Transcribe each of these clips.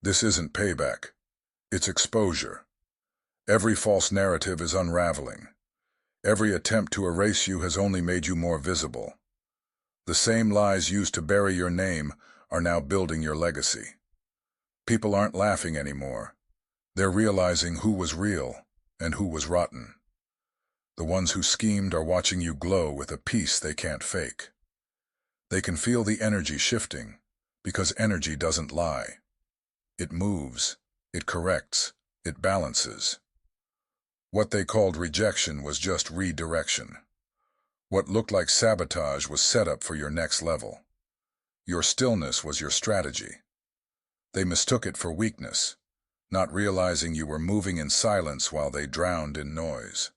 This isn't payback. It's exposure. Every false narrative is unraveling. Every attempt to erase you has only made you more visible. The same lies used to bury your name are now building your legacy. People aren't laughing anymore. They're realizing who was real and who was rotten. The ones who schemed are watching you glow with a peace they can't fake. They can feel the energy shifting, because energy doesn't lie. It moves, it corrects, it balances. What they called rejection was just redirection. What looked like sabotage was set up for your next level. Your stillness was your strategy. They mistook it for weakness, not realizing you were moving in silence while they drowned in noise.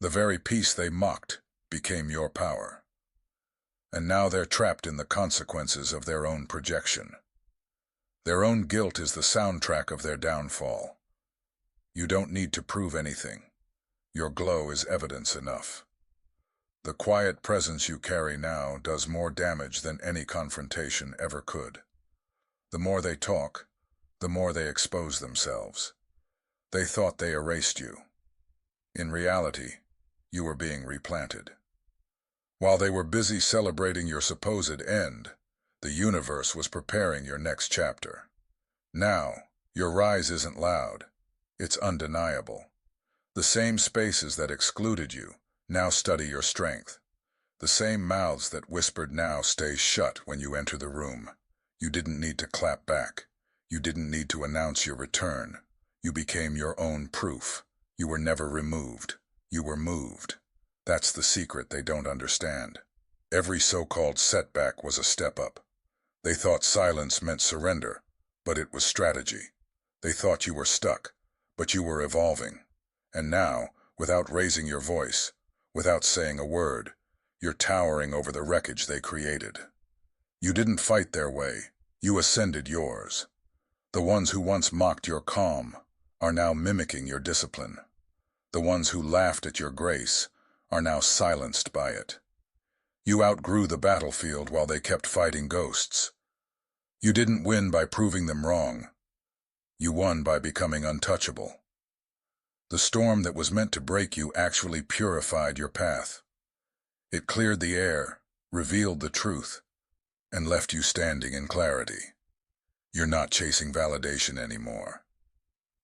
The very peace they mocked became your power. And now they're trapped in the consequences of their own projection. Their own guilt is the soundtrack of their downfall. You don't need to prove anything. Your glow is evidence enough. The quiet presence you carry now does more damage than any confrontation ever could. The more they talk, the more they expose themselves. They thought they erased you. In reality, you were being replanted. While they were busy celebrating your supposed end, the universe was preparing your next chapter. Now, your rise isn't loud. It's undeniable. The same spaces that excluded you now study your strength. The same mouths that whispered now stay shut when you enter the room. You didn't need to clap back. You didn't need to announce your return. You became your own proof. You were never removed. You were moved. That's the secret they don't understand. Every so-called setback was a step up. They thought silence meant surrender, but it was strategy. They thought you were stuck, but you were evolving. And now, without raising your voice, without saying a word, you're towering over the wreckage they created. You didn't fight their way. You ascended yours. The ones who once mocked your calm are now mimicking your discipline. The ones who laughed at your grace are now silenced by it. You outgrew the battlefield while they kept fighting ghosts. You didn't win by proving them wrong. You won by becoming untouchable. The storm that was meant to break you actually purified your path. It cleared the air, revealed the truth, and left you standing in clarity. You're not chasing validation anymore.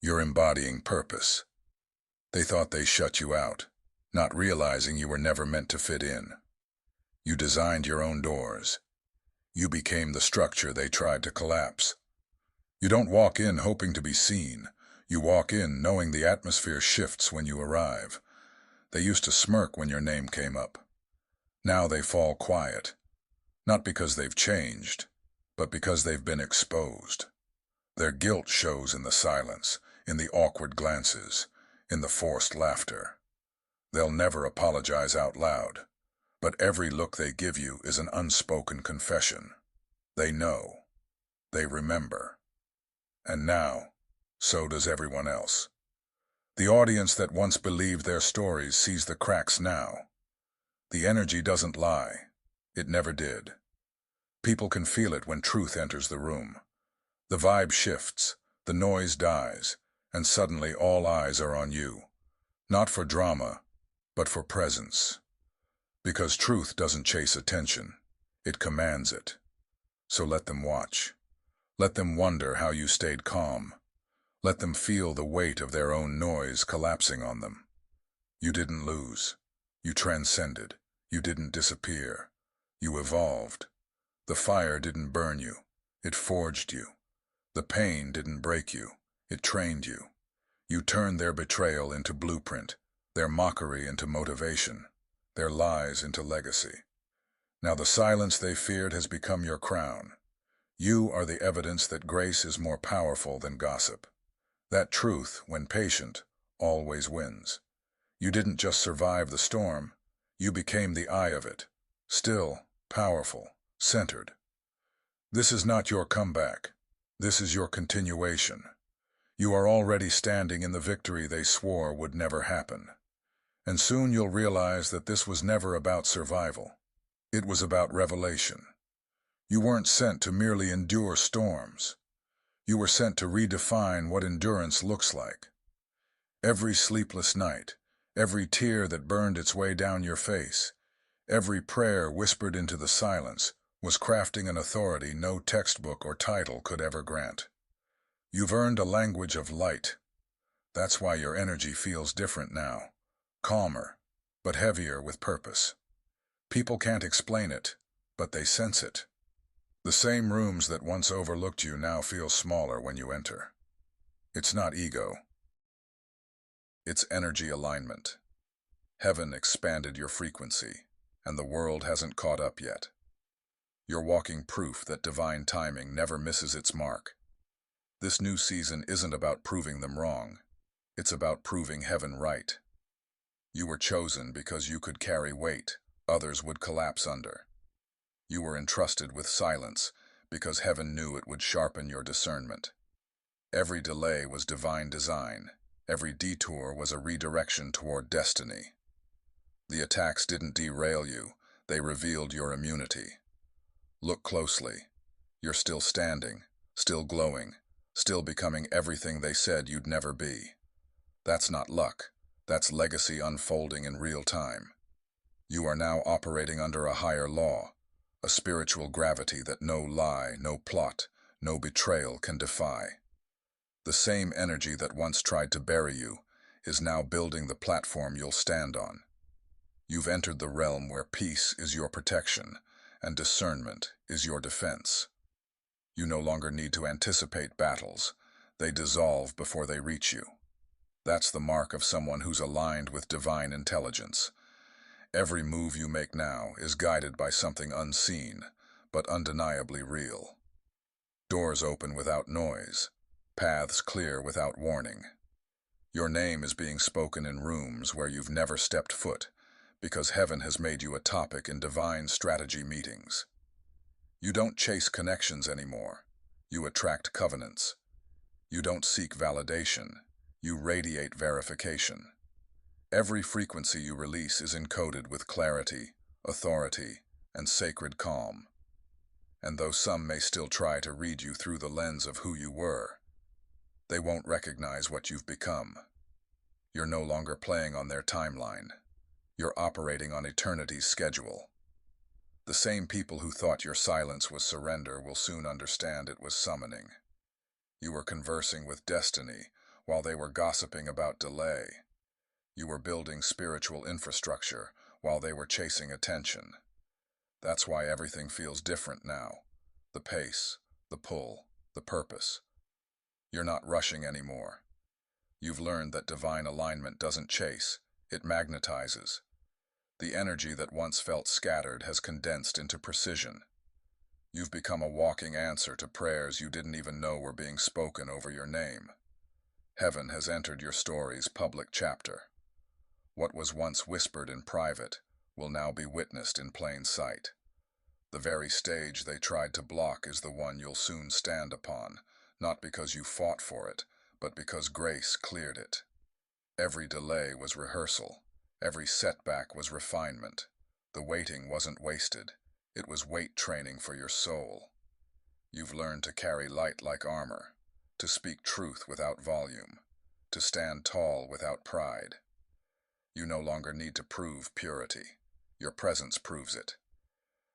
You're embodying purpose. They thought they shut you out, not realizing you were never meant to fit in. You designed your own doors. You became the structure they tried to collapse. You don't walk in hoping to be seen. You walk in knowing the atmosphere shifts when you arrive. They used to smirk when your name came up. Now they fall quiet, not because they've changed, but because they've been exposed. Their guilt shows in the silence, in the awkward glances, in the forced laughter. They'll never apologize out loud, but every look they give you is an unspoken confession. They know. They remember. And now, so does everyone else. The audience that once believed their stories sees the cracks now. The energy doesn't lie. It never did. People can feel it when truth enters the room. The vibe shifts, the noise dies, and suddenly all eyes are on you. Not for drama, but for presence. Because truth doesn't chase attention, it commands it. So let them watch. Let them wonder how you stayed calm. Let them feel the weight of their own noise collapsing on them. You didn't lose. You transcended. You didn't disappear. You evolved. The fire didn't burn you. It forged you. The pain didn't break you. It trained you. You turned their betrayal into blueprint, their mockery into motivation, their lies into legacy. Now the silence they feared has become your crown. You are the evidence that grace is more powerful than gossip. That truth, when patient, always wins. You didn't just survive the storm. You became the eye of it. Still, powerful, centered. This is not your comeback. This is your continuation. You are already standing in the victory they swore would never happen. And soon you'll realize that this was never about survival. It was about revelation. You weren't sent to merely endure storms. You were sent to redefine what endurance looks like. Every sleepless night, every tear that burned its way down your face, every prayer whispered into the silence was crafting an authority no textbook or title could ever grant. You've earned a language of light. That's why your energy feels different now. Calmer, but heavier with purpose. People can't explain it, but they sense it. The same rooms that once overlooked you now feel smaller when you enter. It's not ego. It's energy alignment. Heaven expanded your frequency, and the world hasn't caught up yet. You're walking proof that divine timing never misses its mark. This new season isn't about proving them wrong. It's about proving heaven right. You were chosen because you could carry weight others would collapse under. You were entrusted with silence because heaven knew it would sharpen your discernment. Every delay was divine design. Every detour was a redirection toward destiny. The attacks didn't derail you, they revealed your immunity. Look closely. You're still standing, still glowing, still becoming everything they said you'd never be. That's not luck. That's legacy unfolding in real time. You are now operating under a higher law, a spiritual gravity that no lie, no plot, no betrayal can defy. The same energy that once tried to bury you is now building the platform you'll stand on. You've entered the realm where peace is your protection and discernment is your defense. You no longer need to anticipate battles. They dissolve before they reach you. That's the mark of someone who's aligned with divine intelligence. Every move you make now is guided by something unseen, but undeniably real. Doors open without noise, paths clear without warning. Your name is being spoken in rooms where you've never stepped foot, because heaven has made you a topic in divine strategy meetings. You don't chase connections anymore. You attract covenants. You don't seek validation. You radiate verification. Every frequency you release is encoded with clarity, authority, and sacred calm. And though some may still try to read you through the lens of who you were, they won't recognize what you've become. You're no longer playing on their timeline. You're operating on eternity's schedule. The same people who thought your silence was surrender will soon understand it was summoning. You were conversing with destiny while they were gossiping about delay. You were building spiritual infrastructure while they were chasing attention. That's why everything feels different now. The pace, the pull, the purpose. You're not rushing anymore. You've learned that divine alignment doesn't chase, it magnetizes. The energy that once felt scattered has condensed into precision. You've become a walking answer to prayers you didn't even know were being spoken over your name. Heaven has entered your story's public chapter. What was once whispered in private will now be witnessed in plain sight. The very stage they tried to block is the one you'll soon stand upon, not because you fought for it, but because grace cleared it. Every delay was rehearsal. Every setback was refinement. The waiting wasn't wasted. It was weight training for your soul. You've learned to carry light like armor, to speak truth without volume, to stand tall without pride. You no longer need to prove purity. Your presence proves it.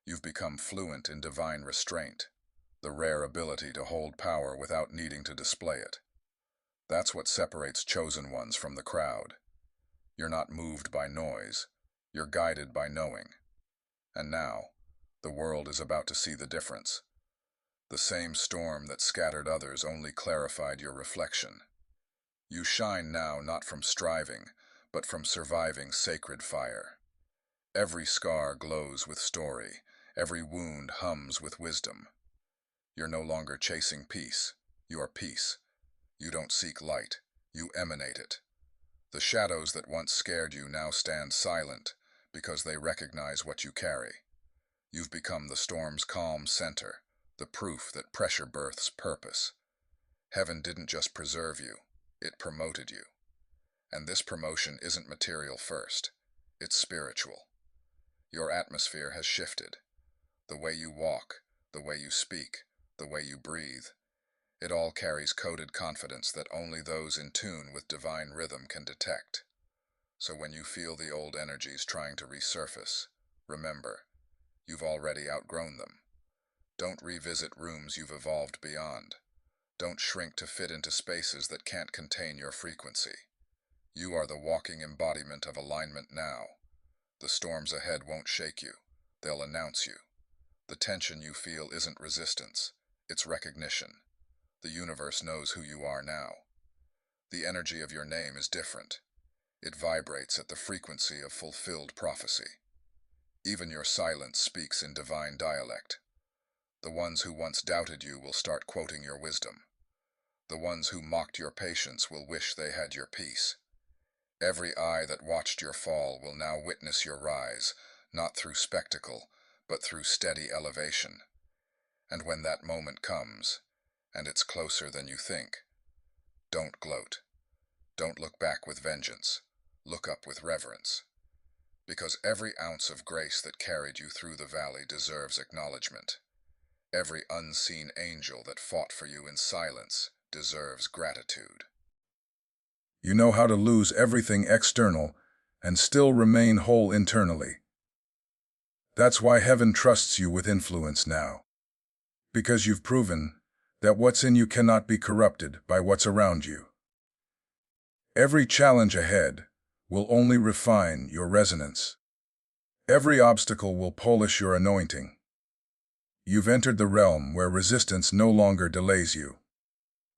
You've become fluent in divine restraint, the rare ability to hold power without needing to display it. That's what separates chosen ones from the crowd. You're not moved by noise. You're guided by knowing. And now, the world is about to see the difference. The same storm that scattered others only clarified your reflection. You shine now not from striving, but from surviving sacred fire. Every scar glows with story. Every wound hums with wisdom. You're no longer chasing peace. You are peace. You don't seek light. You emanate it. The shadows that once scared you now stand silent because they recognize what you carry. You've become the storm's calm center, the proof that pressure births purpose. Heaven didn't just preserve you, it promoted you. And this promotion isn't material first, it's spiritual. Your atmosphere has shifted. The way you walk, the way you speak, the way you breathe. It all carries coded confidence that only those in tune with divine rhythm can detect. So when you feel the old energies trying to resurface, remember, you've already outgrown them. Don't revisit rooms you've evolved beyond. Don't shrink to fit into spaces that can't contain your frequency. You are the walking embodiment of alignment now. The storms ahead won't shake you. They'll announce you. The tension you feel isn't resistance. It's recognition. The universe knows who you are now. The energy of your name is different. It vibrates at the frequency of fulfilled prophecy. Even your silence speaks in divine dialect. The ones who once doubted you will start quoting your wisdom. The ones who mocked your patience will wish they had your peace. Every eye that watched your fall will now witness your rise, not through spectacle, but through steady elevation. And when that moment comes, and it's closer than you think, don't gloat. Don't look back with vengeance. Look up with reverence. Because every ounce of grace that carried you through the valley deserves acknowledgement. Every unseen angel that fought for you in silence deserves gratitude. You know how to lose everything external and still remain whole internally. That's why heaven trusts you with influence now. Because you've proven that what's in you cannot be corrupted by what's around you. Every challenge ahead will only refine your resonance. Every obstacle will polish your anointing. You've entered the realm where resistance no longer delays you.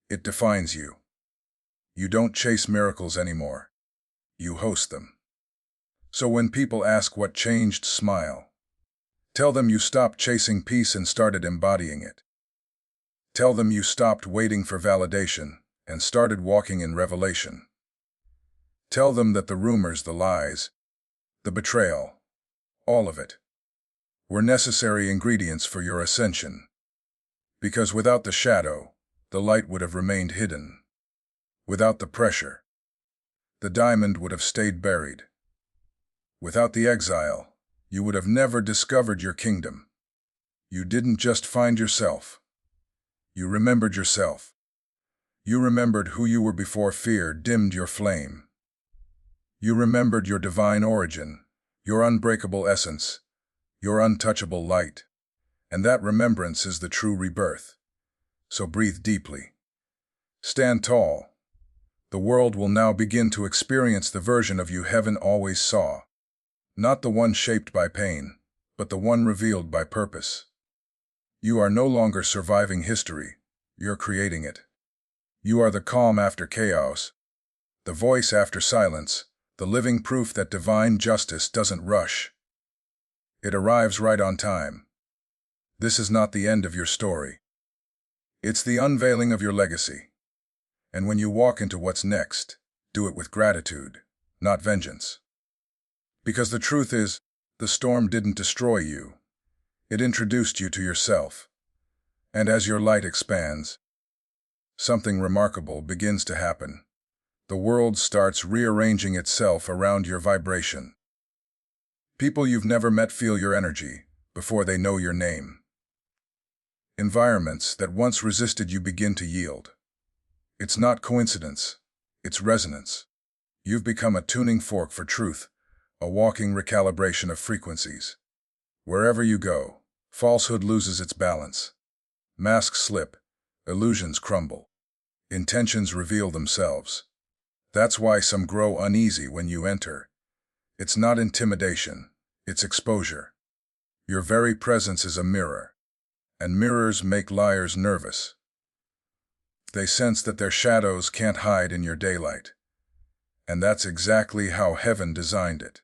It defines you. You don't chase miracles anymore. You host them. So when people ask what changed, smile. Tell them you stopped chasing peace and started embodying it. Tell them you stopped waiting for validation and started walking in revelation. Tell them that the rumors, the lies, the betrayal, all of it, were necessary ingredients for your ascension. Because without the shadow, the light would have remained hidden. Without the pressure, the diamond would have stayed buried. Without the exile, you would have never discovered your kingdom. You didn't just find yourself. You remembered yourself. You remembered who you were before fear dimmed your flame. You remembered your divine origin, your unbreakable essence, your untouchable light. And that remembrance is the true rebirth. So breathe deeply. Stand tall. The world will now begin to experience the version of you heaven always saw. Not the one shaped by pain, but the one revealed by purpose. You are no longer surviving history, you're creating it. You are the calm after chaos, the voice after silence, the living proof that divine justice doesn't rush. It arrives right on time. This is not the end of your story. It's the unveiling of your legacy. And when you walk into what's next, do it with gratitude, not vengeance. Because the truth is, the storm didn't destroy you. It introduced you to yourself. And as your light expands, something remarkable begins to happen. The world starts rearranging itself around your vibration. People you've never met feel your energy before they know your name. Environments that once resisted you begin to yield. It's not coincidence, it's resonance. You've become a tuning fork for truth, a walking recalibration of frequencies. Wherever you go, falsehood loses its balance. Masks slip, illusions crumble. Intentions reveal themselves. That's why some grow uneasy when you enter. It's not intimidation, it's exposure. Your very presence is a mirror, and mirrors make liars nervous. They sense that their shadows can't hide in your daylight. And that's exactly how heaven designed it.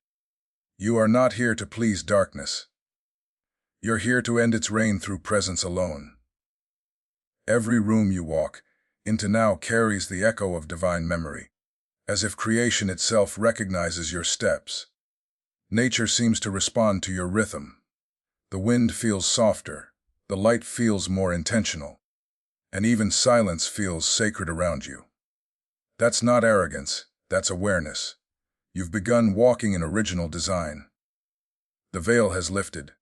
You are not here to please darkness. You're here to end its reign through presence alone. Every room you walk into now carries the echo of divine memory, as if creation itself recognizes your steps. Nature seems to respond to your rhythm. The wind feels softer, the light feels more intentional, and even silence feels sacred around you. That's not arrogance, that's awareness. You've begun walking in original design. The veil has lifted.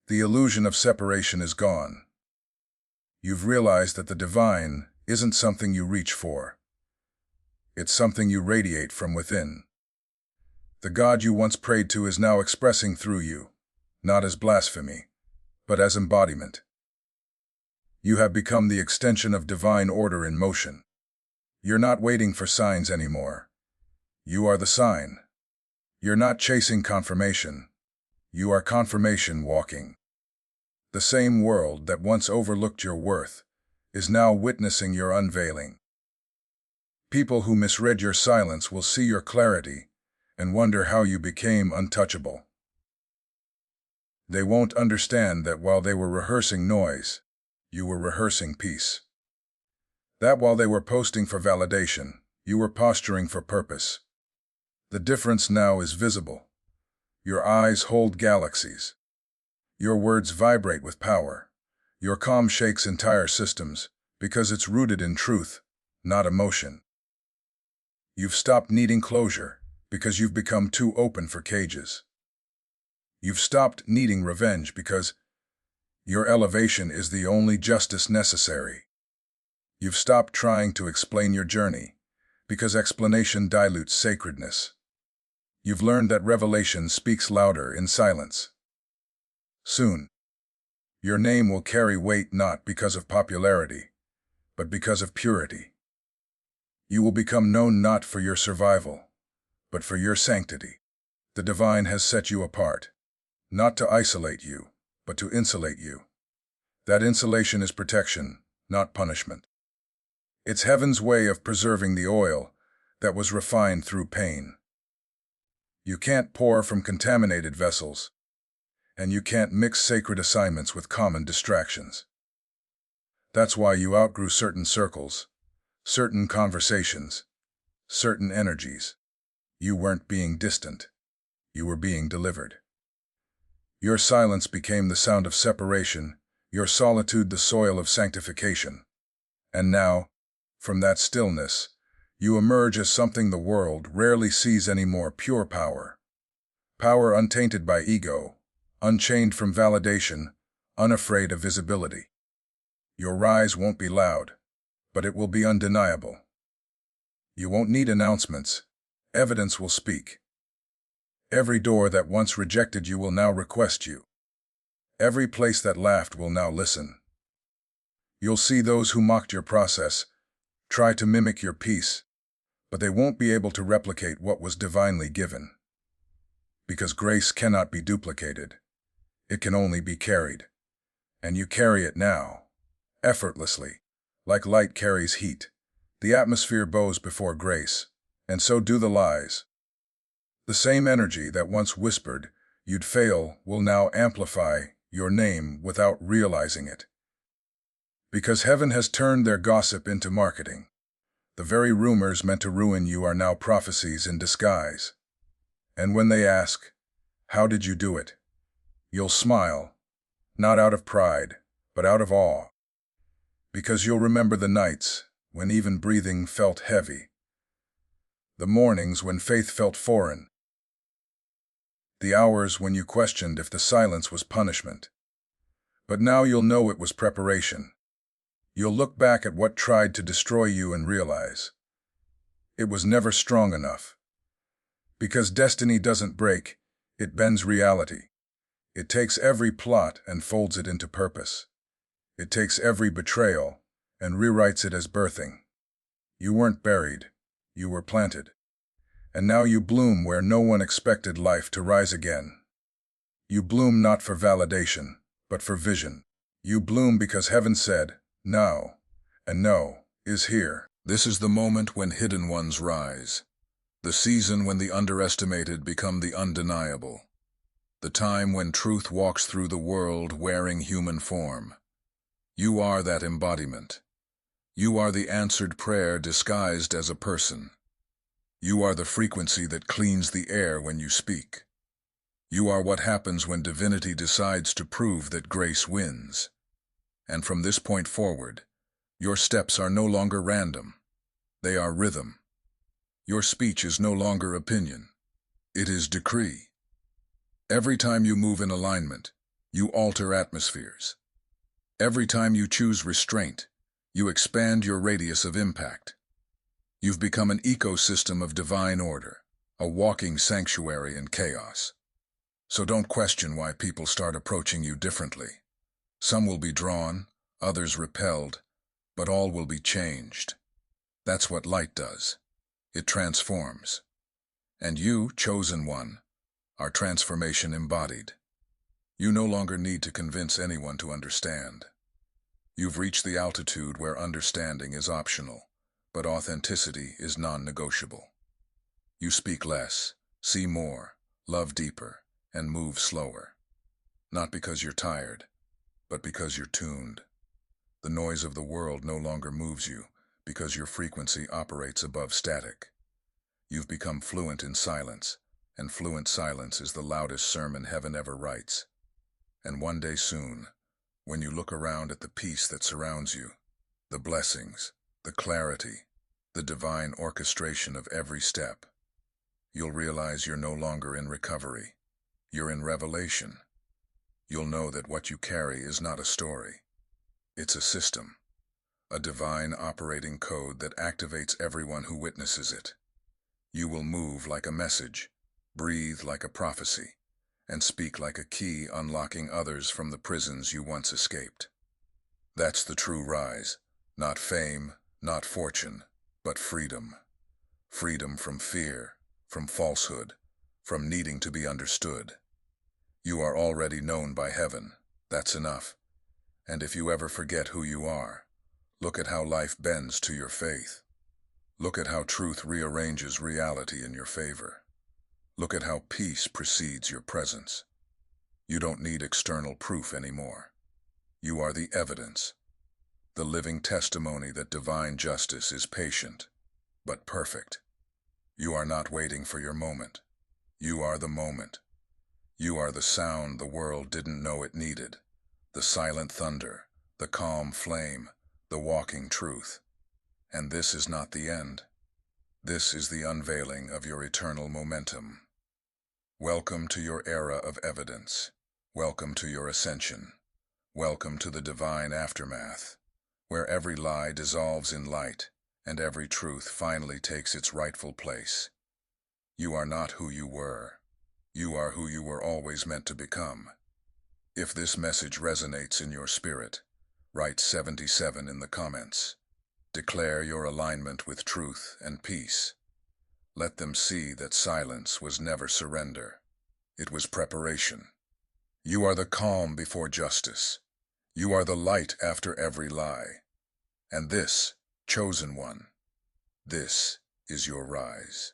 The illusion of separation is gone. You've realized that the divine isn't something you reach for. It's something you radiate from within. The God you once prayed to is now expressing through you, not as blasphemy, but as embodiment. You have become the extension of divine order in motion. You're not waiting for signs anymore. You are the sign. You're not chasing confirmation. You are confirmation walking. The same world that once overlooked your worth is now witnessing your unveiling. People who misread your silence will see your clarity and wonder how you became untouchable. They won't understand that while they were rehearsing noise, you were rehearsing peace. That while they were posting for validation, you were posturing for purpose. The difference now is visible. Your eyes hold galaxies. Your words vibrate with power. Your calm shakes entire systems because it's rooted in truth, not emotion. You've stopped needing closure because you've become too open for cages. You've stopped needing revenge because your elevation is the only justice necessary. You've stopped trying to explain your journey because explanation dilutes sacredness. You've learned that revelation speaks louder in silence. Soon, your name will carry weight not because of popularity, but because of purity. You will become known not for your survival, but for your sanctity. The divine has set you apart, not to isolate you, but to insulate you. That insulation is protection, not punishment. It's heaven's way of preserving the oil that was refined through pain. You can't pour from contaminated vessels, and you can't mix sacred assignments with common distractions. That's why you outgrew certain circles, certain conversations, certain energies. You weren't being distant. You were being delivered. Your silence became the sound of separation, your solitude the soil of sanctification. And now, from that stillness, you emerge as something the world rarely sees anymore: pure power. Power untainted by ego, unchained from validation, unafraid of visibility. Your rise won't be loud, but it will be undeniable. You won't need announcements. Evidence will speak. Every door that once rejected you will now request you. Every place that laughed will now listen. You'll see those who mocked your process try to mimic your peace, but they won't be able to replicate what was divinely given. Because grace cannot be duplicated. It can only be carried. And you carry it now, effortlessly, like light carries heat. The atmosphere bows before grace, and so do the lies. The same energy that once whispered you'd fail will now amplify your name without realizing it. Because heaven has turned their gossip into marketing. The very rumors meant to ruin you are now prophecies in disguise. And when they ask, "How did you do it?" you'll smile, not out of pride, but out of awe. Because you'll remember the nights when even breathing felt heavy. The mornings when faith felt foreign. The hours when you questioned if the silence was punishment. But now you'll know it was preparation. You'll look back at what tried to destroy you and realize it was never strong enough. Because destiny doesn't break, it bends reality. It takes every plot and folds it into purpose. It takes every betrayal and rewrites it as birthing. You weren't buried, you were planted. And now you bloom where no one expected life to rise again. You bloom not for validation, but for vision. You bloom because heaven said, "Now," and "No" is here. This is the moment when hidden ones rise. The season when the underestimated become the undeniable. The time when truth walks through the world wearing human form. You are that embodiment. You are the answered prayer disguised as a person. You are the frequency that cleans the air when you speak. You are what happens when divinity decides to prove that grace wins. And from this point forward, your steps are no longer random. They are rhythm. Your speech is no longer opinion. It is decree. Every time you move in alignment, you alter atmospheres. Every time you choose restraint, you expand your radius of impact. You've become an ecosystem of divine order, a walking sanctuary in chaos. So don't question why people start approaching you differently. Some will be drawn, others repelled, but all will be changed. That's what light does. It transforms. And you, chosen one, are transformation embodied. You no longer need to convince anyone to understand. You've reached the altitude where understanding is optional, but authenticity is non-negotiable. You speak less, see more, love deeper, and move slower. Not because you're tired, but because you're tuned. The noise of the world no longer moves you because your frequency operates above static. You've become fluent in silence, and fluent silence is the loudest sermon heaven ever writes. And one day soon, when you look around at the peace that surrounds you, the blessings, the clarity, the divine orchestration of every step, you'll realize you're no longer in recovery. You're in revelation. You'll know that what you carry is not a story. It's a system, a divine operating code that activates everyone who witnesses it. You will move like a message, breathe like a prophecy, and speak like a key unlocking others from the prisons you once escaped. That's the true rise, not fame, not fortune, but freedom. Freedom from fear, from falsehood, from needing to be understood. You are already known by heaven. That's enough. And if you ever forget who you are, look at how life bends to your faith. Look at how truth rearranges reality in your favor. Look at how peace precedes your presence. You don't need external proof anymore. You are the evidence, the living testimony that divine justice is patient, but perfect. You are not waiting for your moment. You are the moment. You are the sound the world didn't know it needed, the silent thunder, the calm flame, the walking truth. And this is not the end. This is the unveiling of your eternal momentum. Welcome to your era of evidence. Welcome to your ascension. Welcome to the divine aftermath, where every lie dissolves in light and every truth finally takes its rightful place. You are not who you were. You are who you were always meant to become. If this message resonates in your spirit, write 77 in the comments. Declare your alignment with truth and peace. Let them see that silence was never surrender. It was preparation. You are the calm before justice. You are the light after every lie. And this, chosen one, this is your rise.